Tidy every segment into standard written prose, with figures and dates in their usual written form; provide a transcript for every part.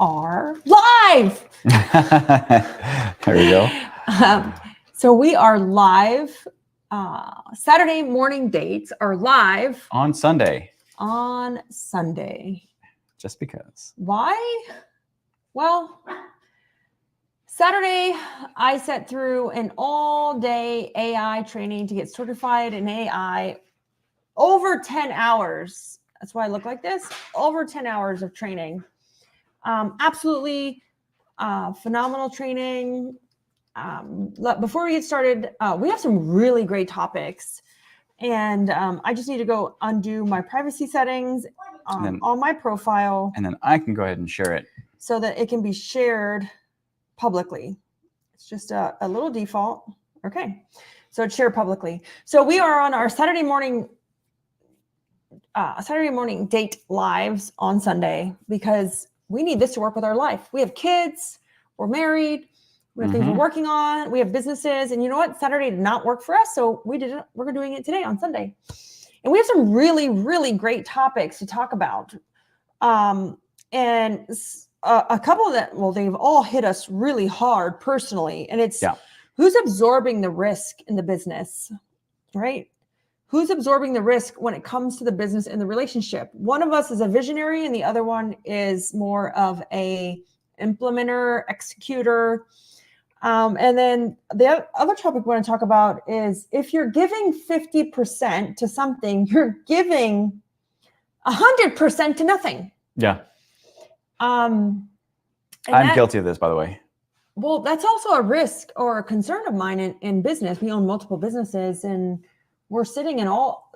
are live. There we go. So we are live. Saturday morning dates are live On Sunday. on Sunday. Just because. Why? Well, Saturday, I sat through an all-day AI training to get certified in AI. Over 10 hours. That's why I look like this. Over 10 hours of training. Absolutely phenomenal training. Before we get started, we have some really great topics. And I just need to go undo my privacy settings on my profile. And then I can go ahead and share it. So that it can be shared publicly. It's just a little default. Okay. So it's shared publicly. So we are on our Saturday morning date lives on Sunday because we need this to work with our life. We have kids, we're married, we have things we're working on, we have businesses, and you know what? Saturday did not work for us, so we're doing it today on Sunday. And we have some really, really great topics to talk about. And a couple that, well, they've all hit us really hard personally, and it's who's absorbing the risk in the business, right? Who's absorbing the risk when it comes to the business and the relationship? One of us is a visionary and the other one is more of a implementer, executor. And then the other topic we want to talk about is if you're giving 50% to something, you're giving 100% to nothing. Yeah. I'm guilty of this, by the way. Well, that's also a risk or a concern of mine in business. We own multiple businesses and we're sitting in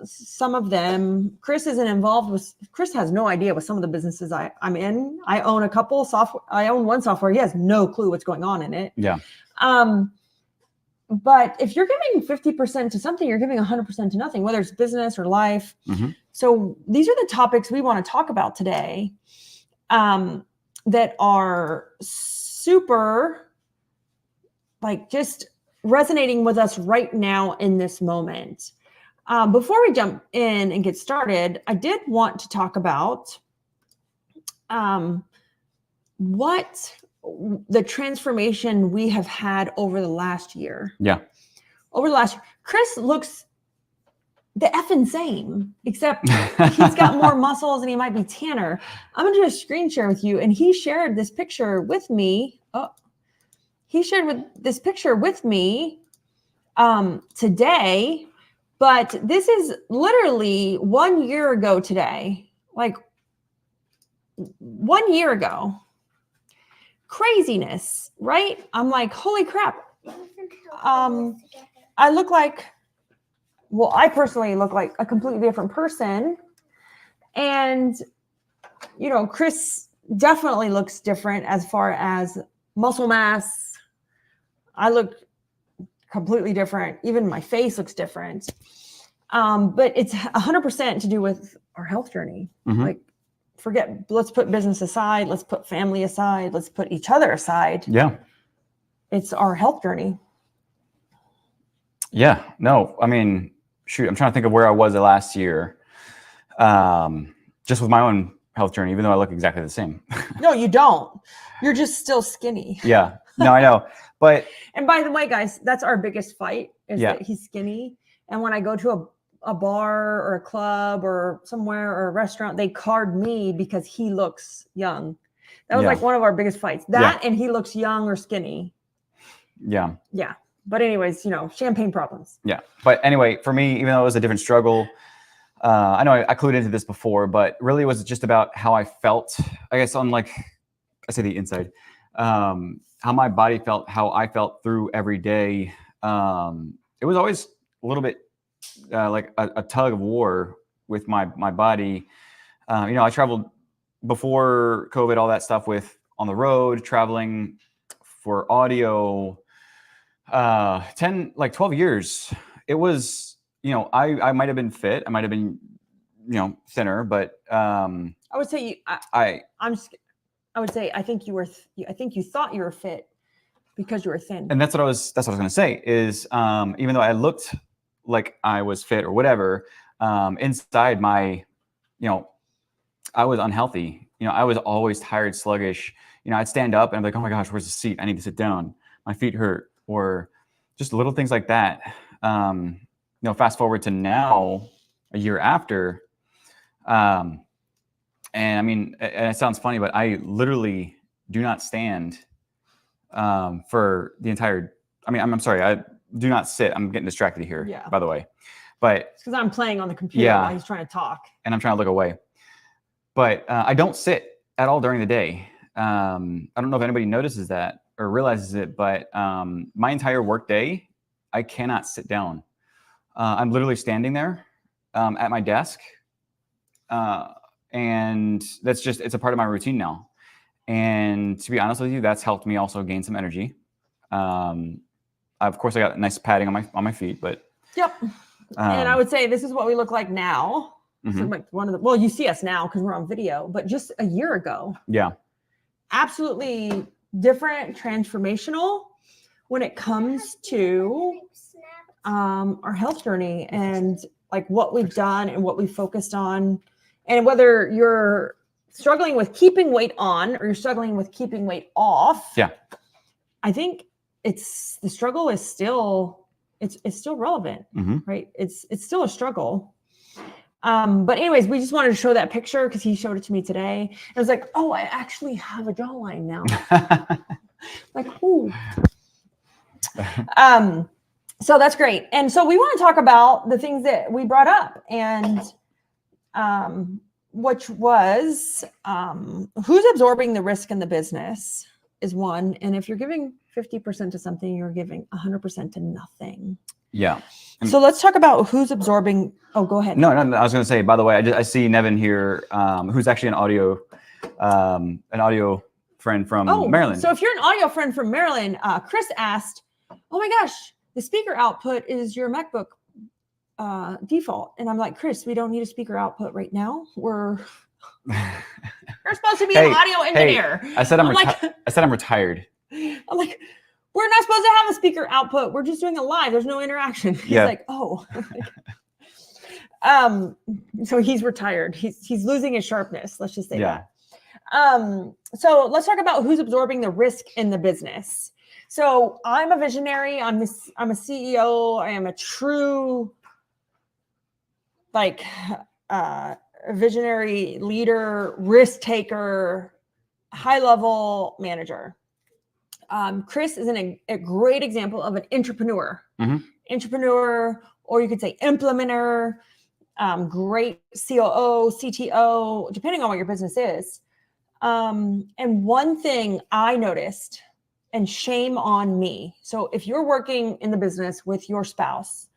some of them. Chris isn't involved with, Chris has no idea with some of the businesses I'm in. I own a couple software. I own one software. He has no clue what's going on in it. Yeah. But if you're giving 50% to something, you're giving 100% to nothing, whether it's business or life. So these are the topics we want to talk about today that are super, like, just resonating with us right now in this moment. Before we jump in and get started, I did want to talk about what the transformation we have had over the last year. Yeah. Over the last year. Chris looks the effing same, except he's got more muscles and he might be tanner. I'm going to do a screen share with you. And he shared this picture with me. He shared this picture with me today. But this is literally 1 year ago today, like 1 year ago. Craziness, right? I'm like, holy crap. I look like, well, I personally look like a completely different person. And, you know, Chris definitely looks different as far as muscle mass. I look completely different. Even my face looks different. But it's 100% to do with our health journey. Like, let's put business aside. Let's put family aside. Let's put each other aside. Yeah. It's our health journey. Yeah. No, I mean, shoot, I'm trying to think of where I was the last year. Just with my own health journey, even though I look exactly the same. No, you don't. You're just still skinny. Yeah. No, I know. But and by the way, guys, that's our biggest fight is that he's skinny. And when I go to a bar or a club or somewhere or a restaurant, they card me because he looks young. That was like one of our biggest fights. That and he looks young or skinny. Yeah. Yeah. But anyways, you know, champagne problems. Yeah. But anyway, for me, even though it was a different struggle, I know I clued into this before, but really it was just about how I felt, I guess, on, like, I say the inside, how my body felt, how I felt through every day. It was always a little bit like a tug of war with my body. You know, I traveled before COVID, all that stuff with on the road, traveling for audio, 12 years. It was, you know, I might have been fit. I might have been, you know, thinner, but I would say I would say I think you thought you were fit because you were thin. And that's what I was going to say is, even though I looked like I was fit or whatever, inside my, you know, I was unhealthy. You know, I was always tired, sluggish. I'd stand up and I'm like, oh my gosh, where's the seat? I need to sit down. My feet hurt, or just little things like that. Fast forward to now, a year after, and I mean, and it sounds funny, but I literally do not stand for the entire. I mean, I'm sorry, I do not sit. I'm getting distracted here, by the way. But it's because I'm playing on the computer while he's trying to talk, and I'm trying to look away. But I don't sit at all during the day. I don't know if anybody notices that or realizes it, but my entire work day, I cannot sit down. I'm literally standing there at my desk. And it's a part of my routine now. And to be honest with you, that's helped me also gain some energy. Of course, I got nice padding on my feet, but. Yep. And I would say this is what we look like now. Mm-hmm. So like you see us now because we're on video, but just a year ago. Yeah. Absolutely different, transformational when it comes to our health journey and like what we've done and what we've focused on. And whether you're struggling with keeping weight on or you're struggling with keeping weight off. Yeah. I think the struggle is still, it's still relevant, mm-hmm. right? It's still a struggle. But anyways, we just wanted to show that picture because he showed it to me today. And I was like, oh, I actually have a jawline now. Like, ooh. So that's great. And so we want to talk about the things that we brought up and, which was, who's absorbing the risk in the business is one. And if you're giving 50% to something, you're giving 100% to nothing. Yeah. So let's talk about who's absorbing. Oh, go ahead. No, I was going to say, by the way, I see Nevin here, who's actually an audio friend from Maryland. So if you're an audio friend from Maryland, Chris asked, oh my gosh, the speaker output is your MacBook default. And I'm like, Chris, we don't need a speaker output right now. You're supposed to be an audio engineer. Hey, I said I'm retired. I'm like, we're not supposed to have a speaker output. We're just doing it live. There's no interaction. He's like, oh. So he's retired. He's losing his sharpness. Let's just say that. So let's talk about who's absorbing the risk in the business. So I'm a visionary. I'm a CEO. I am a true, visionary leader, risk taker, high level manager. Chris is a great example of an entrepreneur, entrepreneur, or you could say implementer, great COO, CTO, depending on what your business is. And one thing I noticed, and shame on me. So if you're working in the business with your spouse,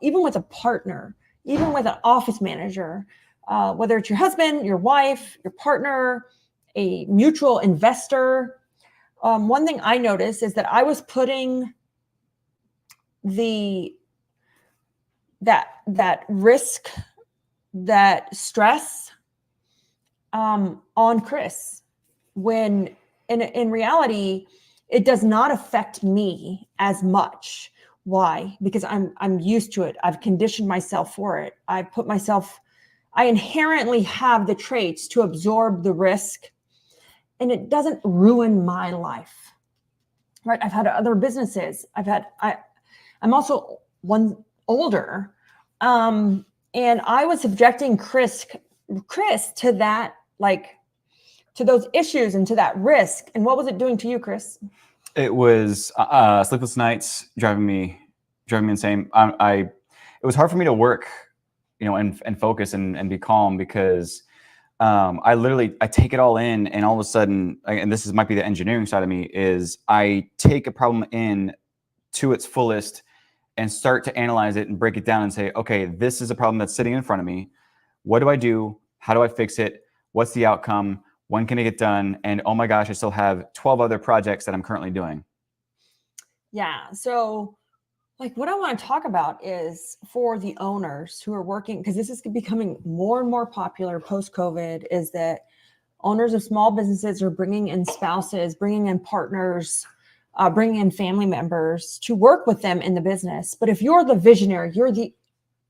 even with a partner, even with an office manager, whether it's your husband, your wife, your partner, a mutual investor, one thing I noticed is that I was putting that risk, that stress on Chris, when in reality, it does not affect me as much. Why? Because I'm used to it. I've conditioned myself for it. I inherently have the traits to absorb the risk, and it doesn't ruin my life. Right? I've had other businesses. I'm also one older. And I was subjecting Chris to that, to those issues and to that risk. And what was it doing to you, Chris? It was sleepless nights, driving me insane. It was hard for me to work, and focus and be calm because I take it all in, and all of a sudden, and this might be the engineering side of me, is I take a problem in to its fullest and start to analyze it and break it down and say, okay, this is a problem that's sitting in front of me. What do I do? How do I fix it? What's the outcome? When can it get done? And oh my gosh, I still have 12 other projects that I'm currently doing. Yeah. So what I want to talk about is for the owners who are working, because this is becoming more and more popular post-COVID, is that owners of small businesses are bringing in spouses, bringing in partners, bringing in family members to work with them in the business. But if you're the visionary, you're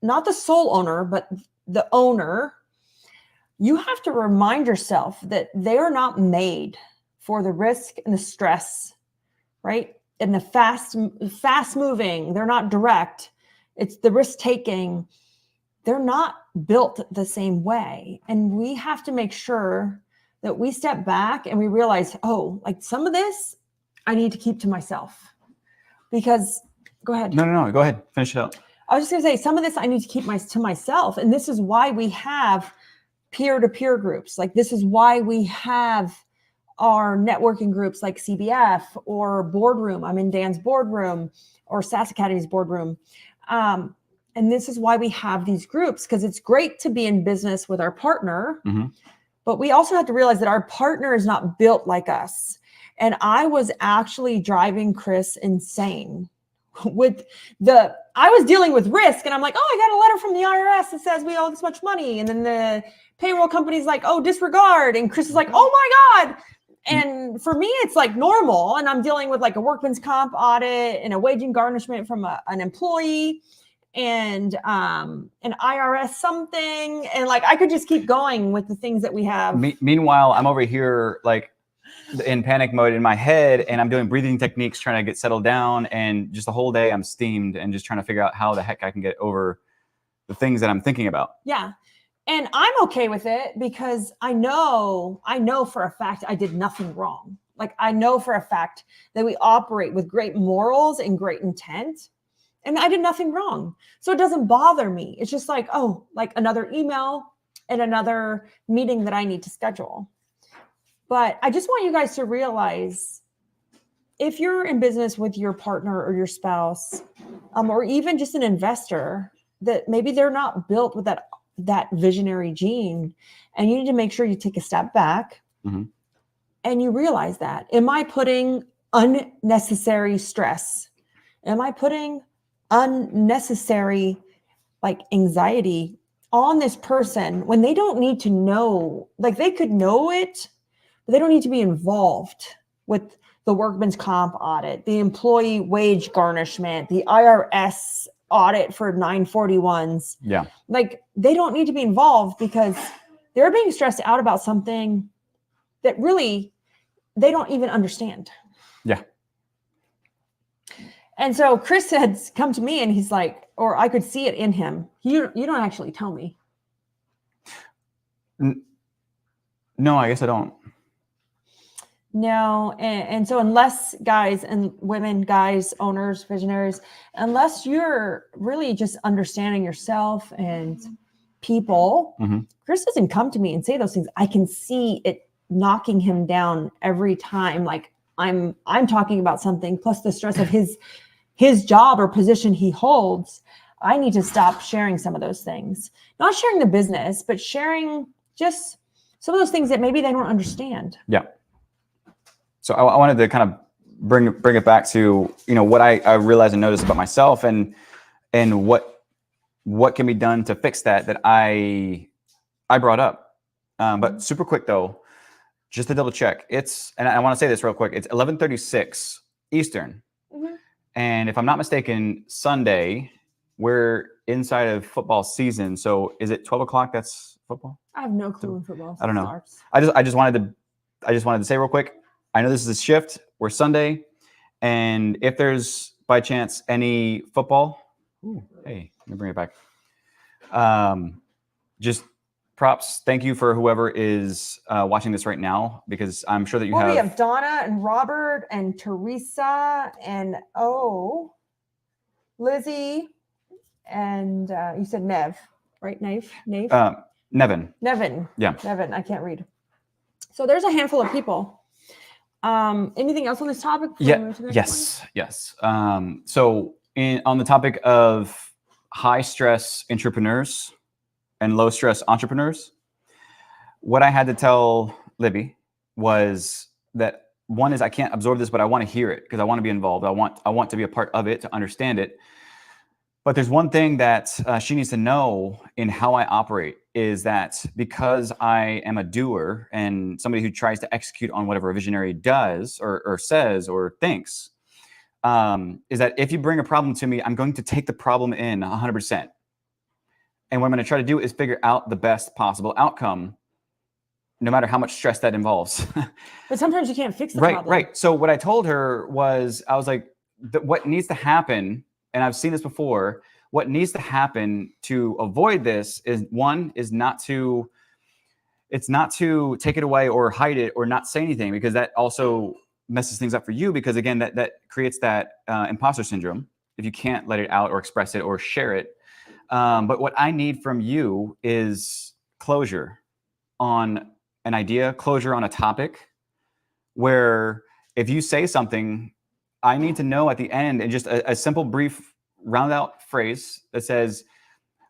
not the sole owner, but the owner, you have to remind yourself that they are not made for the risk and the stress, right? And the fast moving, they're not direct. It's the risk taking. They're not built the same way. And we have to make sure that we step back and we realize, oh, like some of this I need to keep to myself. Because go ahead. No, go ahead. Finish it up. I was just going to say, some of this I need to keep to myself. And this is why we have peer-to-peer groups. Like this is why we have our networking groups like CBF or Boardroom. I'm in Dan's Boardroom or SaaS Academy's Boardroom. And this is why we have these groups, because it's great to be in business with our partner, but we also have to realize that our partner is not built like us. And I was actually driving Chris insane with I was dealing with risk, and I'm like, oh, I got a letter from the IRS that says we owe this much money. And then the payroll company's like, oh, disregard. And Chris is like, oh my God. And for me, it's like normal. And I'm dealing with like a workman's comp audit and a wage and garnishment from an employee and an IRS something. And like, I could just keep going with the things that we have. Meanwhile, I'm over here like in panic mode in my head, and I'm doing breathing techniques, trying to get settled down. And just the whole day I'm steamed and just trying to figure out how the heck I can get over the things that I'm thinking about. Yeah. And I'm okay with it because I know for a fact I did nothing wrong. Like I know for a fact that we operate with great morals and great intent, and I did nothing wrong. So it doesn't bother me. It's just like, oh, like another email and another meeting that I need to schedule. But I just want you guys to realize, if you're in business with your partner or your spouse, or even just an investor, that maybe they're not built with that visionary gene, and you need to make sure you take a step back and you realize that. Am I putting unnecessary stress? Am I putting unnecessary like anxiety on this person when they don't need to know? Like they could know it, but they don't need to be involved with the workman's comp audit, the employee wage garnishment, the IRS audit for 941s. Yeah. Like they don't need to be involved because they're being stressed out about something that really they don't even understand. Yeah. And so Chris had come to me and he's like, or I could see it in him. You don't actually tell me. No, I guess I don't. No. And so unless guys and women, guys, owners, visionaries, unless you're really just understanding yourself and people, Chris doesn't come to me and say those things. I can see it knocking him down every time. Like I'm talking about something, plus the stress of his job or position he holds. I need to stop sharing some of those things, not sharing the business, but sharing just some of those things that maybe they don't understand. Yeah. So I wanted to kind of bring it back to, what I realized and noticed about myself and what can be done to fix that I brought up. But super quick though, just to double check, and I want to say this real quick, it's 11:36 Eastern. And if I'm not mistaken, Sunday, we're inside of football season. So is it 12 o'clock? That's football? I have no clue in football. I don't know. I just wanted to say real quick, I know this is a shift. We're Sunday. And if there's by chance any football, hey, let me bring it back. Just props. Thank you for whoever is watching this right now, because I'm sure that we have Donna and Robert and Teresa and Lizzie and you said Nev, right? Nevin. Nevin. Yeah. Nevin. I can't read. So there's a handful of people. Anything else on this topic? Yes. So on the topic of high stress entrepreneurs and low stress entrepreneurs, what I had to tell Libby was that one is I can't absorb this, but I want to hear it because I want to be involved. I want to be a part of it, to understand it. But there's one thing that she needs to know in how I operate is that because I am a doer and somebody who tries to execute on whatever a visionary does or says or thinks, is that if you bring a problem to me, I'm going to take the problem in 100%. And what I'm going to try to do is figure out the best possible outcome no matter how much stress that involves. But sometimes you can't fix the Right, problem. right. So what I told her was, I was like, what needs to happen, and I've seen this before, what needs to happen to avoid this is, one, is not to take it away or hide it or not say anything, because that also messes things up for you, because again, that creates that imposter syndrome if you can't let it out or express it or share it. But what I need from you is closure on an idea, closure on a topic, where if you say something, I need to know at the end, and just a simple, brief, round out phrase that says,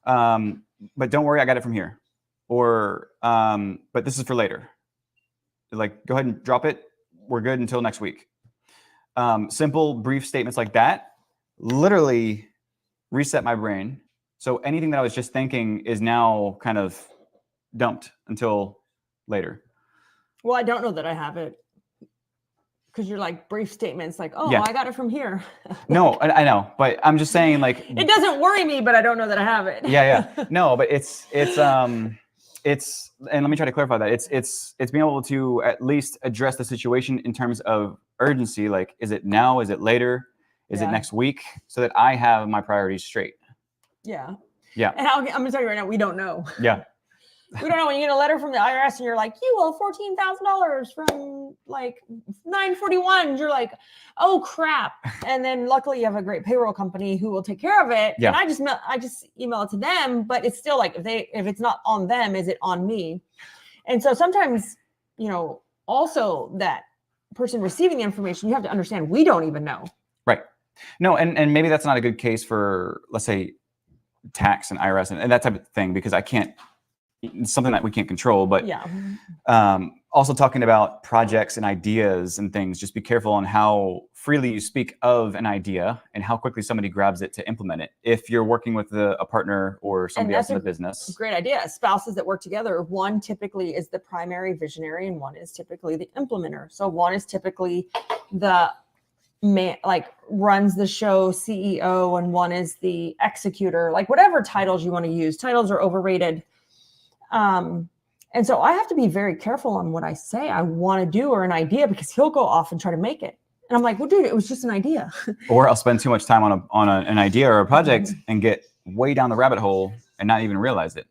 but don't worry, I got it from here. Or, but this is for later. Like, go ahead and drop it. We're good until next week. Simple, brief statements like that literally reset my brain. So anything that I was just thinking is now kind of dumped until later. Well, I don't know that I have it, because you're like brief statements like, oh, Yeah. I got it from here. No, I know, but I'm just saying, like, It doesn't worry me, but I don't know that I have it. yeah. No, but it's, and let me try to clarify that. It's being able to at least address the situation in terms of urgency. Like, is it now? Is it later? Is it Yeah. next week? So that I have my priorities straight. Yeah. Yeah. And I'm going to tell you right now, we don't know. Yeah. We don't know when you get a letter from the IRS and you're like, you owe $14,000 from like 941. You're like, oh crap. And then luckily you have a great payroll company who will take care of it. Yeah. And I just email it to them, but it's still like, if it's not on them, is it on me? And so sometimes, also that person receiving the information, you have to understand, we don't even know. Right. No, and maybe that's not a good case for, let's say, tax and IRS and that type of thing, because it's something that we can't control. But yeah. Also talking about projects and ideas and things, just be careful on how freely you speak of an idea and how quickly somebody grabs it to implement it. If you're working with a partner or somebody else in the business. Great idea. Spouses that work together, one typically is the primary visionary and one is typically the implementer. So one is typically the man, like runs the show CEO, and one is the executor, like whatever titles you want to use. Titles are overrated. And so I have to be very careful on what I say I want to do or an idea, because he'll go off and try to make it. And I'm like, well, dude, it was just an idea. Or I'll spend too much time on an idea or a project and get way down the rabbit hole and not even realize it.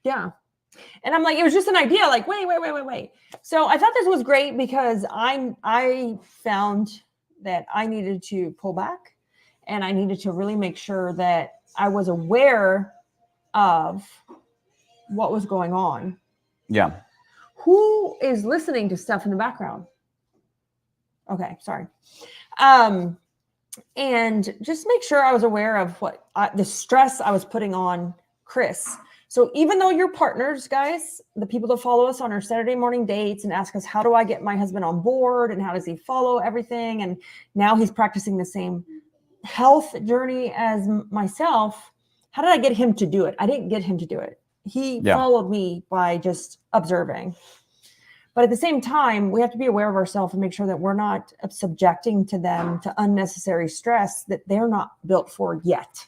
Yeah. And I'm like, it was just an idea. Like, wait. So I thought this was great, because I found that I needed to pull back, and I needed to really make sure that I was aware of what was going on. Yeah. Who is listening to stuff in the background? Okay, sorry. And just make sure I was aware of what the stress I was putting on Chris. So even though you're partners, guys, the people that follow us on our Saturday morning dates and ask us, how do I get my husband on board and how does he follow everything? And now he's practicing the same health journey as myself. How did I get him to do it? I didn't get him to do it. He followed me by just observing. But at the same time, we have to be aware of ourselves and make sure that we're not subjecting to them to unnecessary stress that they're not built for yet.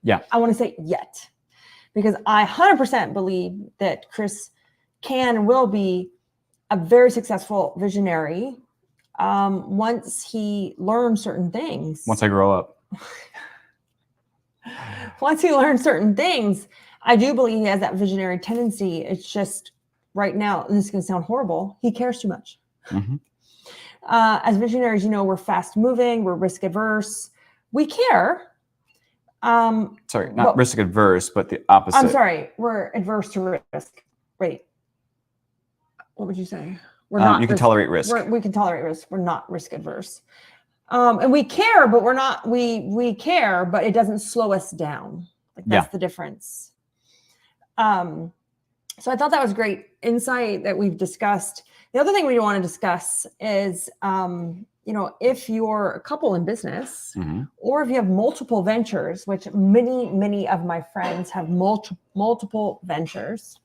Yeah. I want to say yet, because I 100% believe that Chris can and will be a very successful visionary once he learns certain things. Once I grow up. Once he learns certain things, I do believe he has that visionary tendency. It's just right now, and this is going to sound horrible, he cares too much. Mm-hmm. As visionaries, we're fast moving, we're risk averse. We care. Sorry, not risk adverse, but the opposite. I'm sorry, we're adverse to risk. Wait, what would you say? We're not. You can tolerate risk. We can tolerate risk. We're not risk adverse. And we care, but we're not. We care, but it doesn't slow us down. Like that's the difference. So I thought that was great insight that we've discussed. The other thing we want to discuss is, if you're a couple in business, or if you have multiple ventures, which many of my friends have multiple ventures,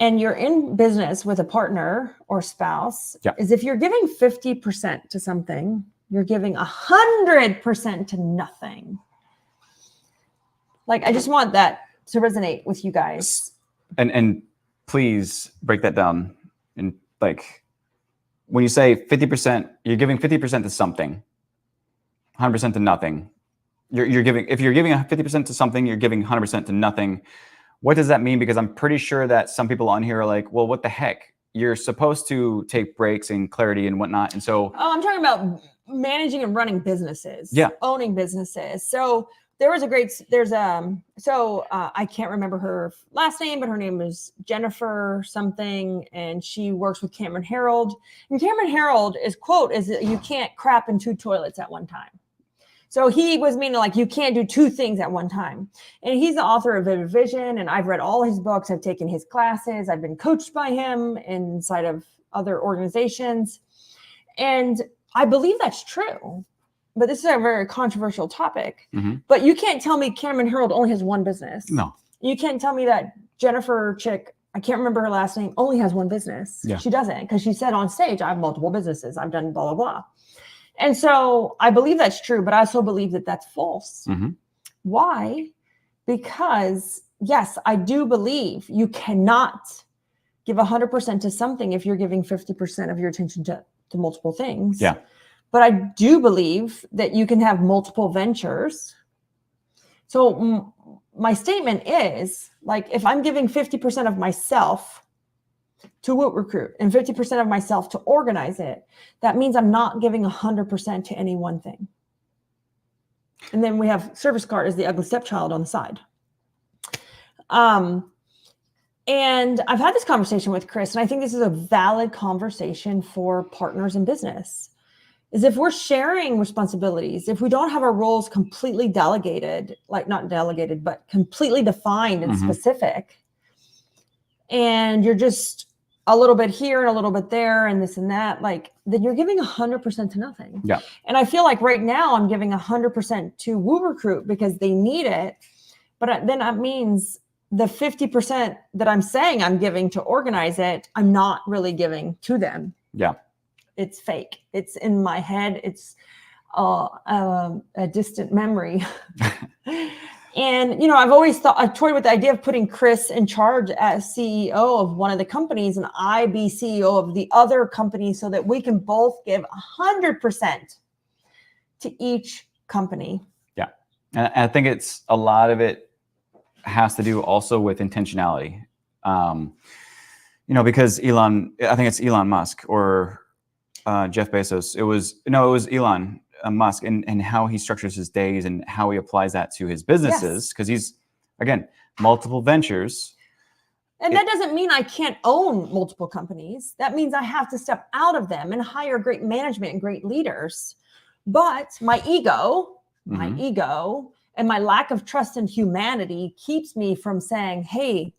and you're in business with a partner or spouse, is if you're giving 50% to something, you're giving 100% to nothing. Like, I just want that to resonate with you guys. And please break that down. And like when you say 50%, you're giving 50% to something, 100% to nothing. You're giving, if you're giving 50% to something, you're giving 100% to nothing. What does that mean? Because I'm pretty sure that some people on here are like, well, what the heck? You're supposed to take breaks and clarity and whatnot. And so, oh, I'm talking about managing and running businesses, owning businesses. So there was I can't remember her last name, but her name is Jennifer something, and she works with Cameron Herold. And Cameron Herold is quote is you can't crap in 2 toilets at one time. So he was meaning like you can't do 2 things at one time. And he's the author of Vivid Vision, and I've read all his books. I've taken his classes. I've been coached by him inside of other organizations. And I believe that's true. But this is a very controversial topic. But you can't tell me Cameron Herold only has 1 business. No. You can't tell me that Jennifer chick, I can't remember her last name, only has 1 business. Yeah. She doesn't, because she said on stage, I have multiple businesses. I've done blah, blah, blah. And so I believe that's true, but I also believe that that's false. Why? Because yes, I do believe you cannot give 100% to something if you're giving 50% of your attention to multiple things. Yeah. But I do believe that you can have multiple ventures. So my statement is like, if I'm giving 50% of myself to Woot Recruit and 50% of myself to Organize It, that means I'm not giving 100% to any one thing. And then we have Service Cart as the ugly stepchild on the side. And I've had this conversation with Chris, and I think this is a valid conversation for partners in business. Is if we're sharing responsibilities, if we don't have our roles completely delegated, like not delegated, but completely defined and specific, and you're just a little bit here and a little bit there and this and that, like, then you're giving 100% to nothing. Yeah. And I feel like right now I'm giving 100% to Woot Recruit because they need it. But then that means the 50% that I'm saying I'm giving to Organize It, I'm not really giving to them. Yeah. It's fake. It's in my head. It's a distant memory. And, I've always I toyed with the idea of putting Chris in charge as CEO of one of the companies and I be CEO of the other company so that we can both give 100% to each company. Yeah. And I think it's a lot of it has to do also with intentionality. Because I think it's Elon Musk or Jeff Bezos. It was Elon Musk and how he structures his days and how he applies that to his businesses. Because he's, again, multiple ventures. And that doesn't mean I can't own multiple companies. That means I have to step out of them and hire great management and great leaders. But my ego and my lack of trust in humanity keeps me from saying, hey,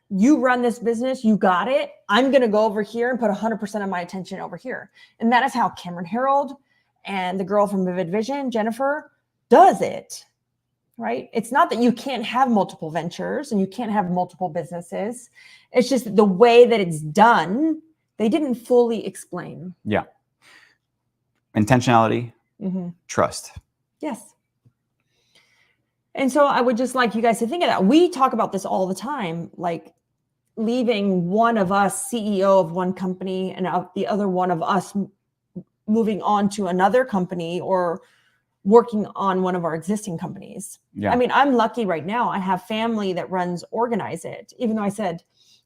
you run this business, you got it. I'm going to go over here and put 100% of my attention over here. And that is how Cameron Herold and the girl from Vivid Vision, Jennifer, does it, right? It's not that you can't have multiple ventures and you can't have multiple businesses. It's just the way that it's done, they didn't fully explain. Yeah. Intentionality, trust. Yes. And so I would just like you guys to think of that. We talk about this all the time, like leaving one of us CEO of one company and the other one of us moving on to another company or working on one of our existing companies. Yeah. I mean, I'm lucky right now. I have family that runs Organize It, even though I said,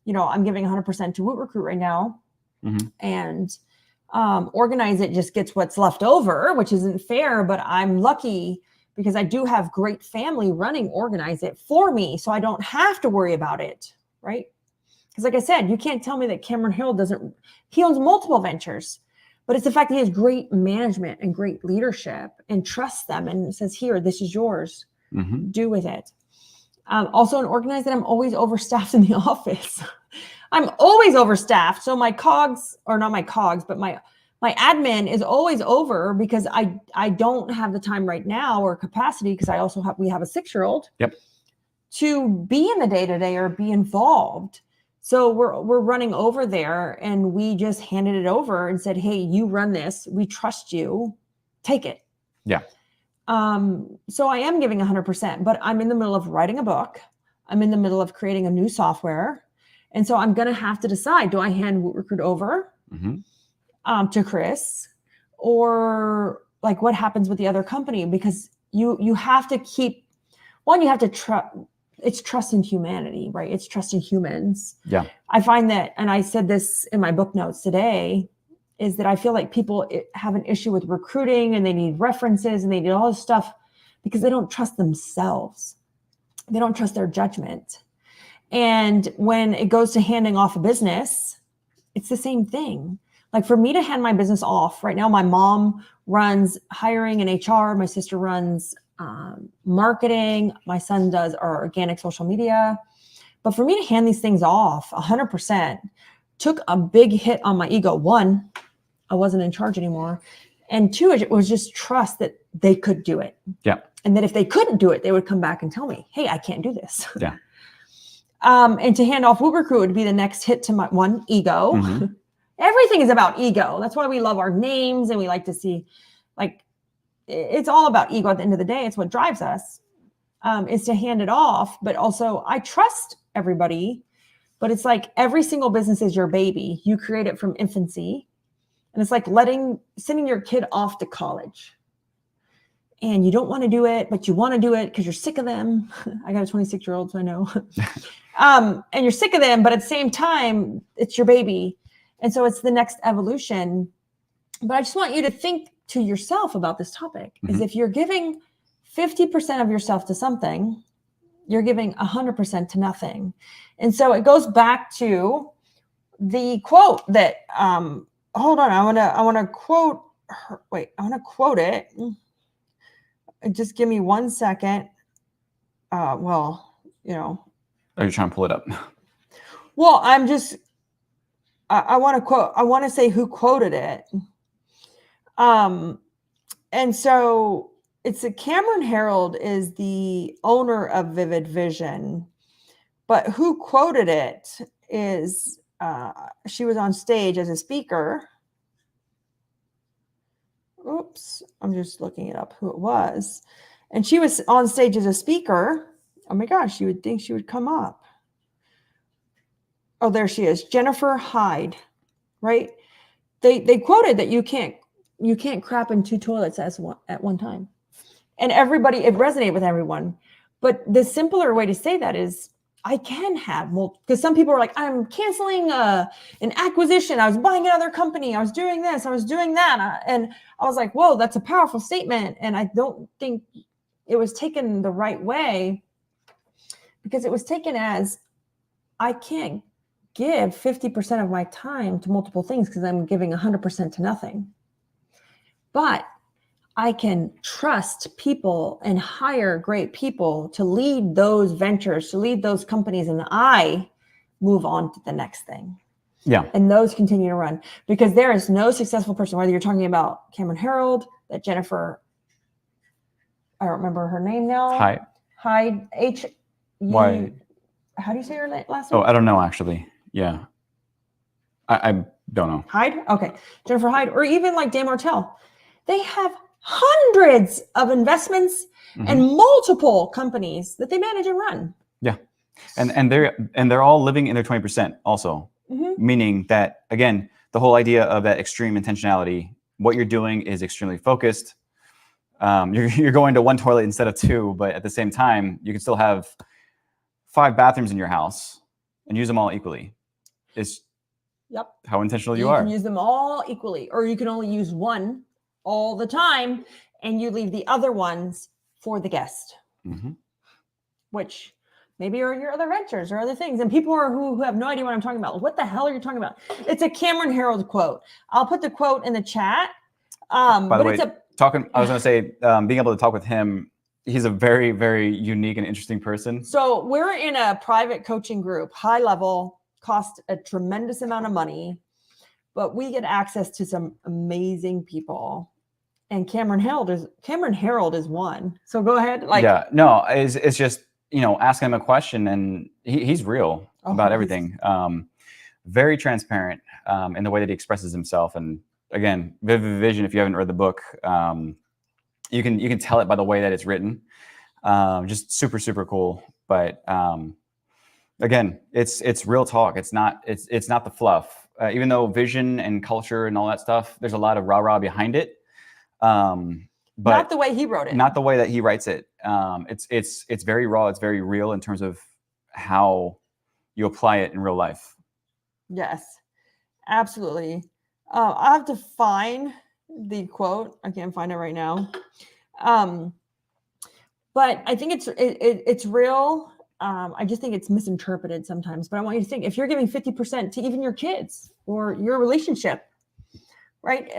I'm giving 100% to Woot Recruit right now. And Organize It just gets what's left over, which isn't fair, but I'm lucky because I do have great family running Organize It for me. So I don't have to worry about it, right? Because like I said, you can't tell me that Cameron Herold he owns multiple ventures, but it's the fact that he has great management and great leadership and trusts them and says, here, this is yours, do with it. Also in Organize It, I'm always overstaffed in the office. I'm always overstaffed. So my cogs, or not my cogs, but my admin is always over because I don't have the time right now or capacity because we have a 6-year-old to be in the day-to-day or be involved. So we're running over there and we just handed it over and said, hey, you run this. We trust you. Take it. Yeah. So I am giving 100%, but I'm in the middle of writing a book. I'm in the middle of creating a new software. And so I'm going to have to decide, do I hand WootRecruit over to Chris, or like what happens with the other company? Because you have to keep, one, you have to trust, it's trust in humanity, right? It's trust in humans. Yeah. I find that, and I said this in my book notes today, is that I feel like people have an issue with recruiting, and they need references, and they need all this stuff because they don't trust themselves. They don't trust their judgment. And when it goes to handing off a business, it's the same thing. Like for me to hand my business off right now, my mom runs hiring and HR. My sister runs marketing. My son does our organic social media. But for me to hand these things off 100% took a big hit on my ego. One, I wasn't in charge anymore. And two, it was just trust that they could do it. Yeah. And that if they couldn't do it, they would come back and tell me, hey, I can't do this. Yeah. And to hand off WootRecruit would be the next hit to my one, ego. Everything is about ego. That's why we love our names, and we like to see, like, it's all about ego at the end of the day. It's what drives us, is to hand it off. But also I trust everybody, but it's like every single business is your baby. You create it from infancy. And it's like sending your kid off to college. And you don't want to do it, but you want to do it because you're sick of them. I got a 26-year-old, so I know. And you're sick of them, but at the same time, it's your baby. And so it's the next evolution. But I just want you to think to yourself about this topic, is if you're giving 50% of yourself to something, you're giving 100% to nothing. And so it goes back to the quote that, hold on, I want to quote her. Wait, I want to quote it. Just give me 1 second. Well, Are you trying to pull it up? Well, I want to quote, I want to say who quoted it. And so it's Cameron Herold is the owner of Vivid Vision, but who quoted it is, she was on stage as a speaker. Oops, I'm just looking it up who it was. And she was on stage as a speaker. Oh my gosh, you would think she would come up. Oh, there she is, Jennifer Hyde, right? They quoted that you can't crap in two toilets at one time. And everybody, it resonated with everyone. But the simpler way to say that is, I can have multiple, because some people are like, I'm canceling an acquisition. I was buying another company. I was doing this. I was doing that. And I was like, whoa, that's a powerful statement. And I don't think it was taken the right way, because it was taken as, I can't give 50% of my time to multiple things because I'm giving 100% to nothing. But I can trust people and hire great people to lead those ventures, to lead those companies, and I move on to the next thing. Yeah. And those continue to run, because there is no successful person, whether you're talking about Cameron Herold, that Jennifer, I don't remember her name now. Hyde, Why? How do you say her last name? Oh, I don't know, actually. Yeah. I don't know. Hyde? Okay. Jennifer Hyde, or even like Dan Martell. They have hundreds of investments and multiple companies that they manage and run. Yeah. And they're all living in their 20% also. Meaning that, again, the whole idea of that extreme intentionality, what you're doing is extremely focused. You're going to one toilet instead of two, but at the same time, you can still have 5 bathrooms in your house and use them all equally. It's how intentional you are. You can use them all equally, or you can only use one all the time, and you leave the other ones for the guest, which maybe are your other ventures or other things. And people who have no idea what I'm talking about. What the hell are you talking about? It's a Cameron Herold quote. I'll put the quote in the chat. By the way, I was going to say, being able to talk with him, he's a very, very unique and interesting person. So we're in a private coaching group, high level, cost a tremendous amount of money, but we get access to some amazing people. And Cameron Herold is one. So go ahead. It's just, asking him a question, and he's real about everything. Very transparent in the way that he expresses himself. And again, Vivid Vision, if you haven't read the book, you can tell it by the way that it's written. Just super, super cool. But Again, it's real talk. It's not the fluff. Even though vision and culture and all that stuff, there's a lot of rah-rah behind it. But not the way he wrote it. Not the way that he writes it. It's very raw. It's very real in terms of how you apply it in real life. Yes, absolutely. I have to find the quote. I can't find it right now. But I think it's real. I just think it's misinterpreted sometimes. But I want you to think, if you're giving 50% to even your kids or your relationship, right?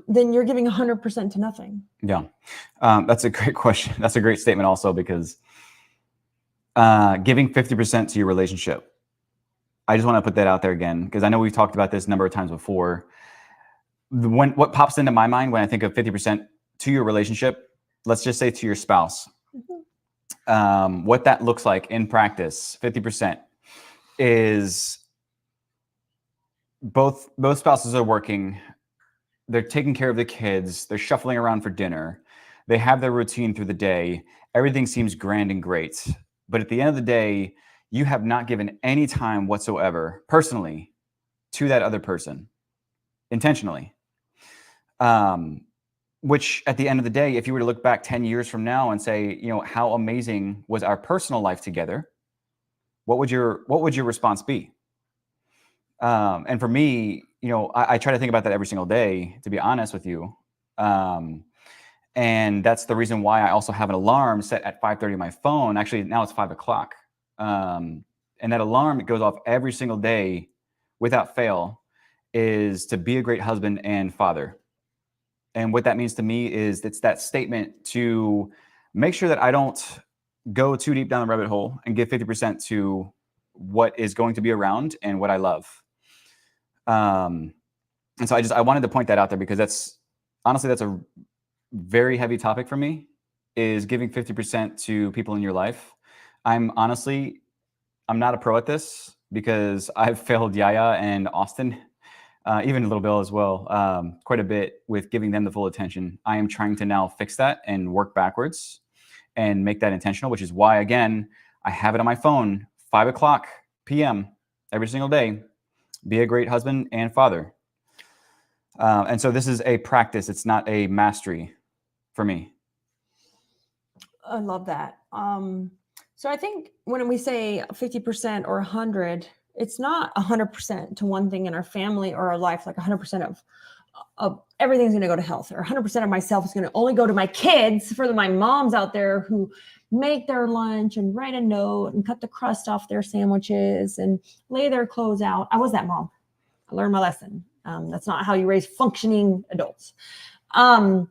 Then you're giving 100% to nothing. Yeah. That's a great question. That's a great statement also, because giving 50% to your relationship, I just want to put that out there again, because I know we've talked about this a number of times before. What pops into my mind when I think of 50% to your relationship, let's just say to your spouse, what that looks like in practice, 50% is both spouses are working. They're taking care of the kids. They're shuffling around for dinner. They have their routine through the day. Everything seems grand and great. But at the end of the day, you have not given any time whatsoever, personally, to that other person, intentionally. Which at the end of the day, if you were to look back 10 years from now and say, how amazing was our personal life together, what would your response be? And for me, I try to think about that every single day, to be honest with you. And that's the reason why I also have an alarm set at 5:30 on my phone. Actually, now it's 5 o'clock. And that alarm, it goes off every single day without fail, is to be a great husband and father. And what that means to me is it's that statement to make sure that I don't go too deep down the rabbit hole and give 50% to what is going to be around and what I love. And so I wanted to point that out there, because that's a very heavy topic for me, is giving 50% to people in your life. I'm not a pro at this, because I've failed Yaya and Austin, even Little Bill as well, quite a bit with giving them the full attention. I am trying to now fix that and work backwards and make that intentional, which is why, again, I have it on my phone, 5 o'clock p.m. every single day. Be a great husband and father. And so this is a practice. It's not a mastery for me. I love that. So I think when we say 50% or 100, it's not 100% to one thing in our family or our life, like 100% of everything's going to go to health, or 100% of myself is going to only go to my kids. For my moms out there who make their lunch and write a note and cut the crust off their sandwiches and lay their clothes out. I was that mom. I learned my lesson. That's not how you raise functioning adults. But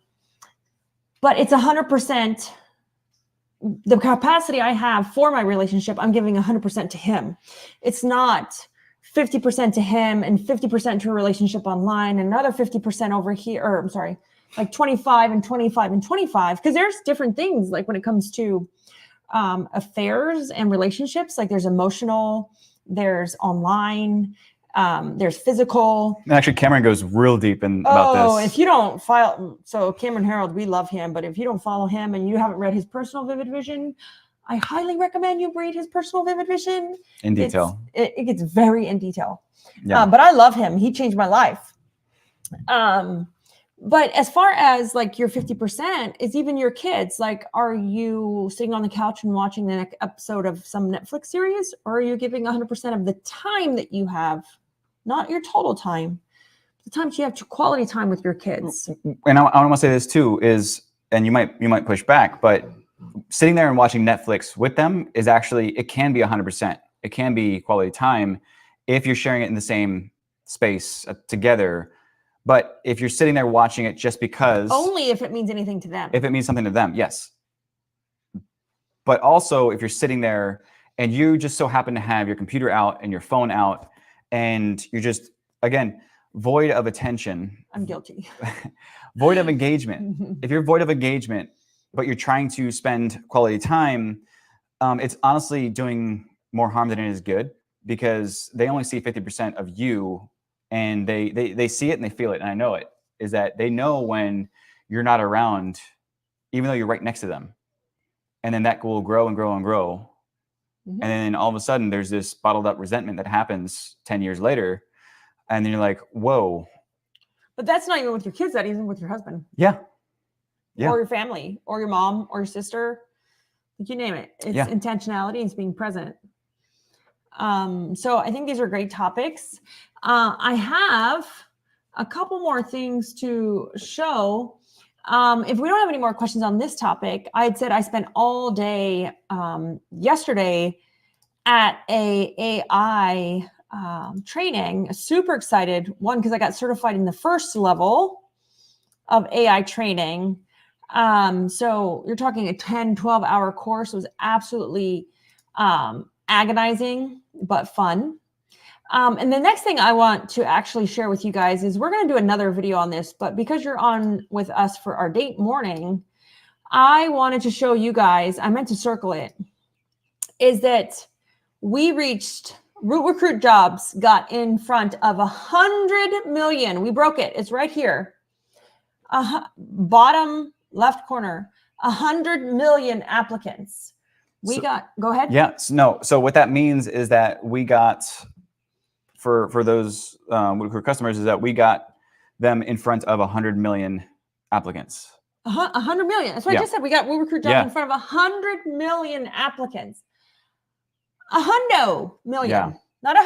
it's 100%. The capacity I have for my relationship, I'm giving 100% to him. It's not 50% to him and 50% to a relationship online, and another 50% over here, or I'm sorry, like 25 and 25 and 25. Because there's different things, like when it comes to affairs and relationships, like there's emotional, there's online, there's physical. Actually, Cameron goes real deep about this. Oh, if you don't so Cameron Herold, we love him, but if you don't follow him and you haven't read his personal vivid vision, I highly recommend you read his personal vivid vision. In detail. It gets very in detail. Yeah. But I love him. He changed my life. But as far as like your 50%, is even your kids. Like, are you sitting on the couch and watching the next episode of some Netflix series? Or are you giving 100% of the time that you have? Not your total time, the times you have quality time with your kids. And I want to say this too, and you might push back, but sitting there and watching Netflix with them is actually, it can be 100%. It can be quality time if you're sharing it in the same space together. But if you're sitting there watching it just because... Only if it means anything to them. If it means something to them, yes. But also if you're sitting there and you just so happen to have your computer out and your phone out, and you're just, again, void of attention. I'm guilty. Void of engagement. If you're void of engagement, but you're trying to spend quality time, it's honestly doing more harm than it is good, because they only see 50% of you, and they see it and they feel it. And I know it, is that they know when you're not around, even though you're right next to them. And then that will grow and grow and grow. Mhm. And then all of a sudden there's this bottled up resentment that happens 10 years later. And then you're like, whoa. But that's not even with your kids, that even with your husband. Yeah. Yeah. Or your family, or your mom, or your sister. You name it. It's intentionality and it's being present. So I think these are great topics. I have a couple more things to show. If we don't have any more questions on this topic, I had said I spent all day yesterday at a AI training. Super excited. One, because I got certified in the first level of AI training. So you're talking a 10, 12-hour course. It was absolutely agonizing, but fun. And the next thing I want to actually share with you guys is we're going to do another video on this, but because you're on with us for our date morning, I wanted to show you guys, I meant to circle it, is that we reached, Root Recruit Jobs got in front of 100 million. We broke it. It's right here. Bottom left corner, 100 million applicants. Go ahead. Yeah. So what that means is that we got, for those customers, is that we got them in front of 100 million applicants. 100 million. That's what I just said. We got Root Recruit Jobs in front of 100 million applicants. A hundo million, not a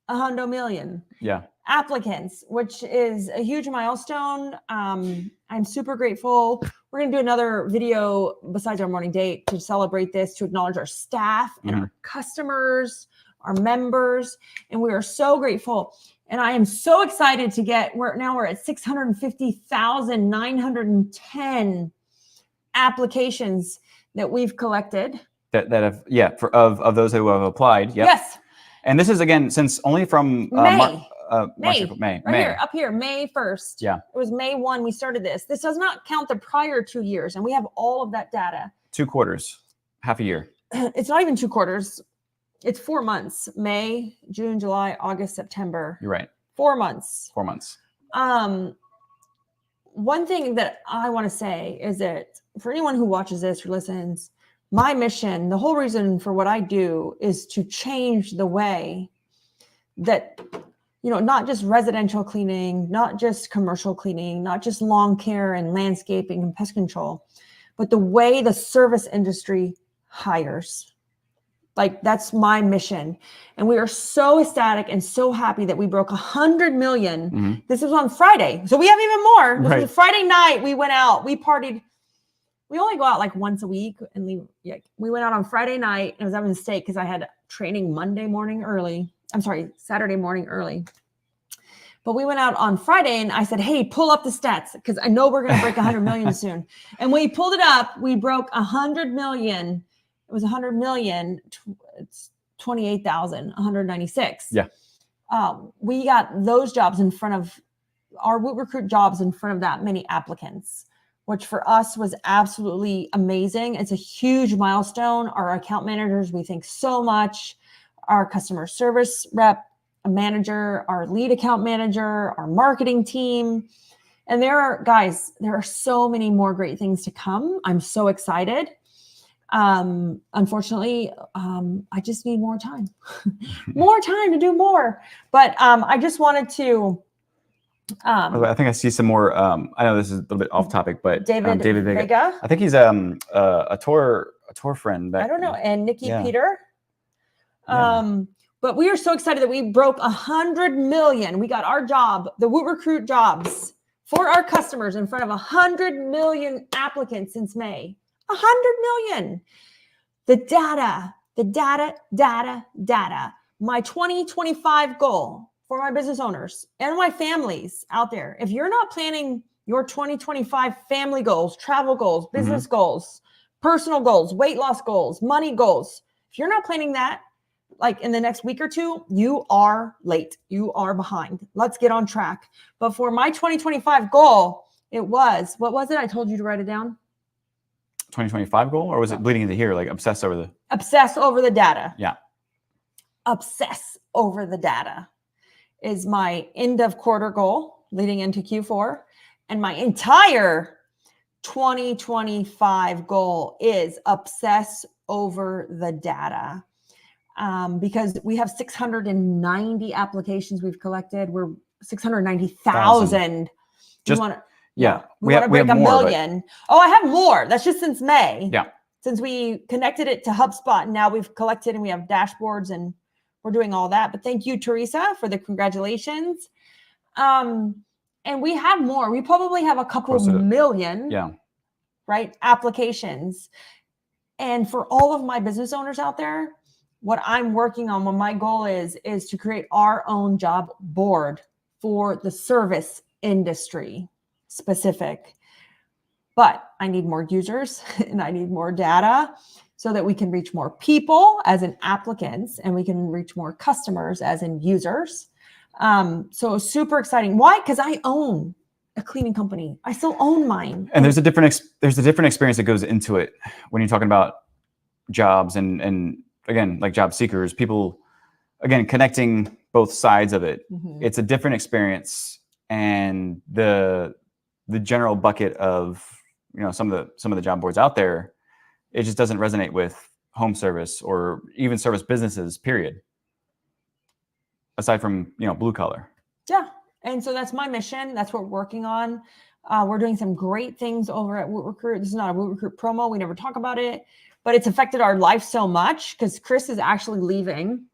hundo million. Yeah. Applicants, which is a huge milestone. I'm super grateful. We're going to do another video besides our morning date to celebrate this, to acknowledge our staff and our customers, our members, and we are so grateful. And I am so excited to we're at 650,910 applications that we've collected. That have, of those who have applied. Yep. Yes. And this is, again, since only from May. May. Here, up here, May 1st. Yeah. It was May 1 we started this. This does not count the prior 2 years, and we have all of that data. 2 quarters, half a year. It's not even 2 quarters. It's 4 months. May, June, July, August, September. You're right. 4 months. 4 months. One thing that I want to say is that for anyone who watches this or listens, my mission, the whole reason for what I do is to change the way that, not just residential cleaning, not just commercial cleaning, not just lawn care and landscaping and pest control, but the way the service industry hires. Like, that's my mission. And we are so ecstatic and so happy that we broke 100 million. Mm-hmm. This was on Friday. So we have even more. This was Friday night. We went out, we partied. We only go out like once a week and leave. Yeah, we went out on Friday night. It was a mistake because I had training Saturday morning early. But we went out on Friday and I said, hey, pull up the stats because I know we're going to break 100 million soon. And when we pulled it up, we broke 100 million. It was 100 million. It's 28,196. Yeah. We got those jobs in front of our Root Recruit Jobs in front of that many applicants, which for us was absolutely amazing. It's a huge milestone. Our account managers, we thank so much. Our customer service rep, a manager, our lead account manager, our marketing team. And there are so many more great things to come. I'm so excited. Unfortunately, I just need more time, more time to do more. But I just wanted to. I think I see some more. I know this is a little bit off topic, but David Vega. I think he's a tour friend. I don't know, and Nikki Peter. But we are so excited that we broke 100 million. We got our job, the Root Recruit Jobs, for our customers in front of 100 million applicants since May. 100 million. The data. My 2025 goal for my business owners and my families out there. If you're not planning your 2025 family goals, travel goals, business goals, personal goals, weight loss goals, money goals, if you're not planning that, like in the next week or two, you are late. You are behind. Let's get on track. But for my 2025 goal, what was it? I told you to write it down. 2025 goal, or was it bleeding into here? Like obsess over the data. Yeah. Obsess over the data is my end of quarter goal leading into Q4. And my entire 2025 goal is obsess over the data. Because we have 690 applications we've collected. We're 690,000. Just We want to, yeah, we want to break a million. Oh, I have more. That's just since May. Yeah. Since we connected it to HubSpot, and now we've collected and we have dashboards and we're doing all that. But thank you, Teresa, for the congratulations. And we have more. We probably have a couple million, right, applications. And for all of my business owners out there, what I'm working on, what my goal is to create our own job board for the service industry specific. But I need more users and I need more data so that we can reach more people as in applicants and we can reach more customers as in users. So super exciting. Why? Because I own a cleaning company. I still own mine. And there's a different experience that goes into it when you're talking about jobs and again, like job seekers, people, again, connecting both sides of it. Mm-hmm. It's a different experience, and the general bucket of, you know, some of the job boards out there, it just doesn't resonate with home service or even service businesses, period. Aside from, you know, blue collar. Yeah. And so that's my mission. That's what we're working on. We're doing some great things over at Woot Recruit. This is not a Woot Recruit promo. We never talk about it, but it's affected our life so much because Chris is actually leaving.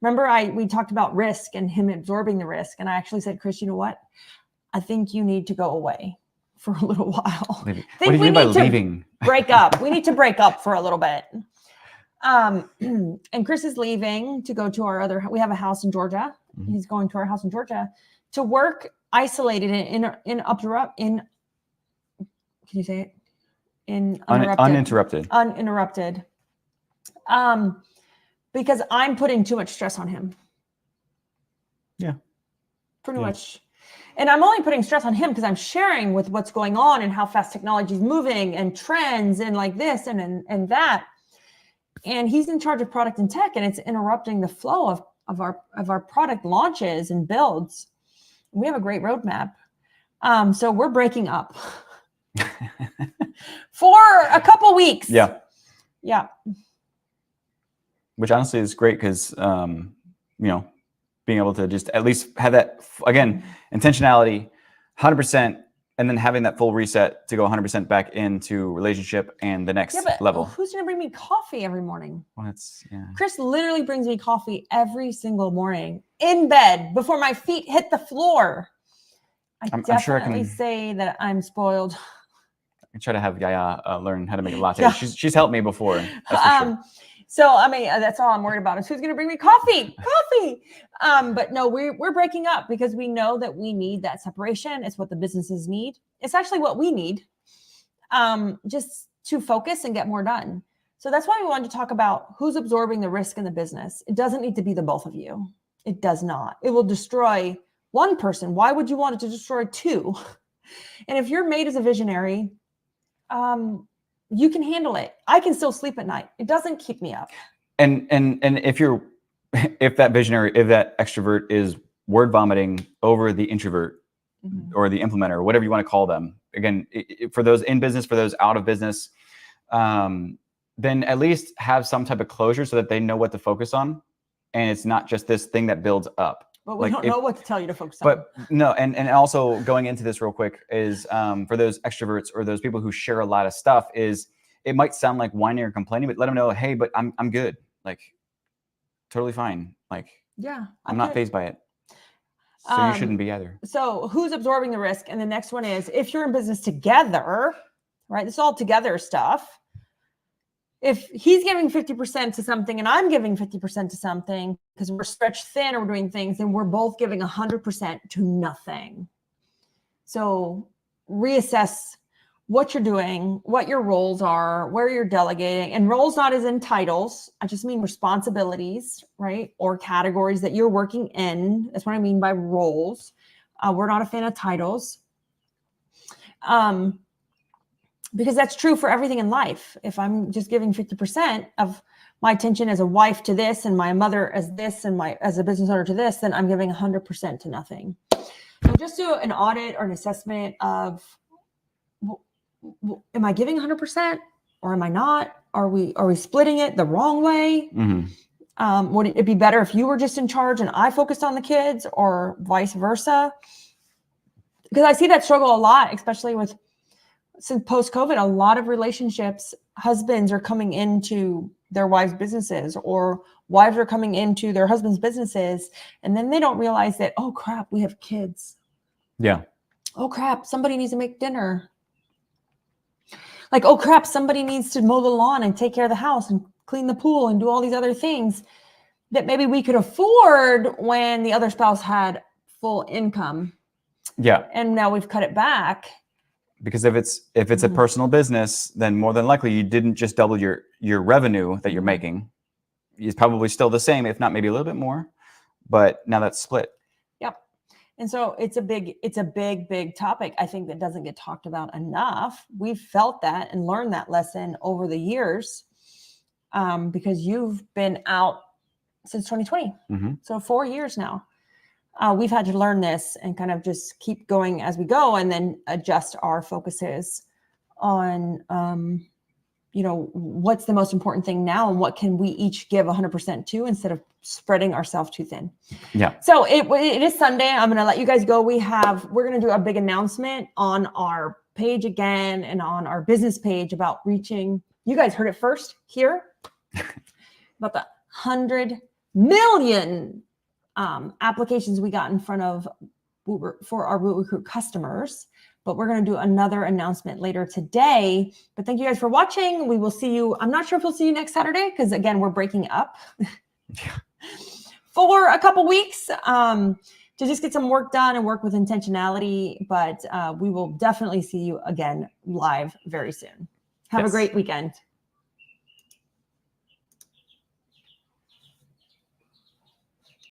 Remember, we talked about risk and him absorbing the risk. And I actually said, Chris, you know what? I think you need to go away for a little while. What do you mean by leaving? Break up. We need to break up for a little bit. And Chris is leaving to go to we have a house in Georgia. Mm-hmm. He's going to our house in Georgia to work isolated can you say it? Uninterrupted. Because I'm putting too much stress on him. Yeah. Pretty much. And I'm only putting stress on him because I'm sharing with what's going on and how fast technology is moving and trends and like this and that. And he's in charge of product and tech, and it's interrupting the flow of our product launches and builds. We have a great roadmap. So we're breaking up for a couple weeks. Yeah. Yeah. Which honestly is great because, you know, being able to just at least have that, again, intentionality, 100%, and then having that full reset to go 100% back into relationship and the next level. Who's going to bring me coffee every morning? Well, Chris literally brings me coffee every single morning in bed before my feet hit the floor. I'm definitely say that I'm spoiled. I try to have Yaya learn how to make a latte. Yeah. She's helped me before. That's for sure. So, I mean, that's all I'm worried about is who's going to bring me coffee. But no, we're breaking up because we know that we need that separation. It's what the businesses need. It's actually what we need just to focus and get more done. So that's why we wanted to talk about who's absorbing the risk in the business. It doesn't need to be the both of you. It does not. It will destroy one person. Why would you want it to destroy two? And if you're made as a visionary, you can handle it. I can still sleep at night. It doesn't keep me up. And if that visionary, if that extrovert is word vomiting over the introvert or the implementer, whatever you want to call them, again, for those in business, for those out of business, then at least have some type of closure so that they know what to focus on. And it's not just this thing that builds up. But we don't know what to tell you to focus on. But no, and also going into this real quick is for those extroverts or those people who share a lot of stuff, is it might sound like whining or complaining, but let them know, hey, but I'm good. Like, totally fine. Like, yeah, I'm not fazed by it. So you shouldn't be either. So who's absorbing the risk? And the next one is, if you're in business together, right? This is all together stuff. If he's giving 50% to something and I'm giving 50% to something because we're stretched thin or we're doing things, and we're both giving 100% to nothing. So reassess what you're doing, what your roles are, where you're delegating, and roles not as in titles. I just mean responsibilities, right? Or categories that you're working in. That's what I mean by roles. We're not a fan of titles. Because that's true for everything in life. If I'm just giving 50% of my attention as a wife to this and my mother as this and as a business owner to this, then I'm giving 100% to nothing. So just do an audit or an assessment of am I giving 100% or am I not? Are we splitting it the wrong way? Would it be better if you were just in charge and I focused on the kids, or vice versa? Because I see that struggle a lot, especially since post-COVID. A lot of relationships, husbands are coming into their wives' businesses, or wives are coming into their husbands' businesses, and then they don't realize that, oh crap, we have kids. Yeah. Oh crap, somebody needs to make dinner. Like, oh crap, somebody needs to mow the lawn and take care of the house and clean the pool and do all these other things that maybe we could afford when the other spouse had full income. Yeah. And now we've cut it back. Because if it's a personal business, then more than likely you didn't just double your revenue that you're making. It's probably still the same, if not maybe a little bit more, but now that's split. Yep. And so it's a big topic, I think, that doesn't get talked about enough. We've felt that and learned that lesson over the years, because you've been out since 2020. So 4 years now. We've had to learn this and kind of just keep going as we go, and then adjust our focuses on, what's the most important thing now, and what can we each give 100% to, instead of spreading ourselves too thin. Yeah. So it is Sunday. I'm going to let you guys go. We're going to do a big announcement on our page again, and on our business page, about reaching, you guys heard it first here, about the 100 million applications we got in front of for our Woo Recruit customers. But we're going to do another announcement later today. But thank you guys for watching. We will see you. I'm not sure if we'll see you next Saturday, because again, we're breaking up for a couple weeks to just get some work done and work with intentionality. But we will definitely see you again live very soon. Have a great weekend.